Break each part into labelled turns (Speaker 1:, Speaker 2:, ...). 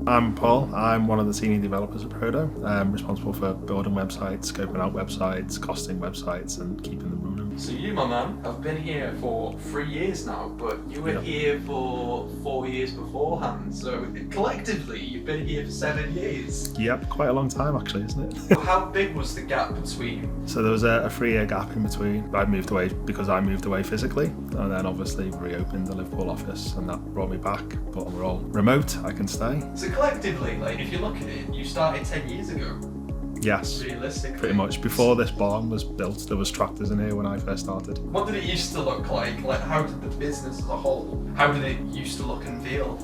Speaker 1: I'm Paul. I'm one of the senior developers at Prodo. I'm responsible for building websites, scoping out websites, costing websites, and keeping them running.
Speaker 2: So you, my man, have been here for 3 years now, but you were here for 4 years beforehand. So collectively, you've been here for 7 years.
Speaker 1: Yep, quite a long time actually, isn't it?
Speaker 2: How big was the gap between?
Speaker 1: So there was a 3-year gap in between. I moved away because I moved away physically, and then obviously reopened the Liverpool office, and that brought me back. But we're all remote, I can stay.
Speaker 2: So collectively, like if you look at it, you started 10 years ago.
Speaker 1: Yes,
Speaker 2: Realistically.
Speaker 1: pretty much. Before this barn was built, there was tractors in here when I first started.
Speaker 2: What did it used to look like? Like how did the business as a whole, how did it used to look and feel?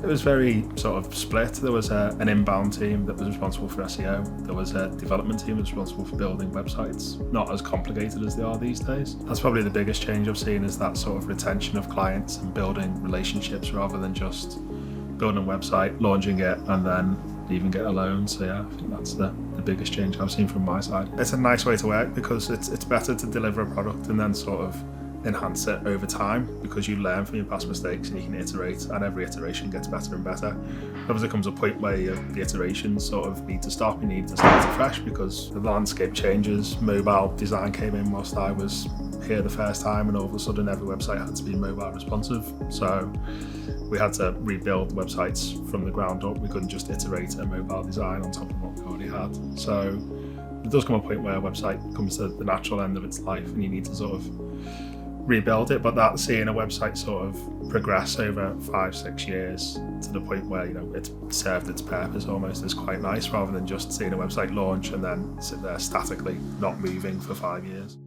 Speaker 1: It was very sort of split. There was an inbound team that was responsible for SEO. There was a development team that was responsible for building websites. Not as complicated as they are these days. That's probably the biggest change I've seen, is that sort of retention of clients and building relationships rather than just building a website, launching it, and then even get a loan. So yeah, I think that's the biggest change I've seen from my side. It's a nice way to work because it's better to deliver a product and then sort of enhance it over time, because you learn from your past mistakes and you can iterate, and every iteration gets better and better. Obviously there comes a point where the iterations sort of need to stop, you need to start afresh because the landscape changes. Mobile design came in whilst I was here the first time, and all of a sudden every website had to be mobile responsive. So we had to rebuild websites from the ground up. We couldn't just iterate a mobile design on top of what we already had. So it does come a point where a website comes to the natural end of its life and you need to sort of rebuild it. But that seeing a website sort of progress over 5-6 years to the point where it's served its purpose almost is quite nice, rather than just seeing a website launch and then sit there statically not moving for 5 years.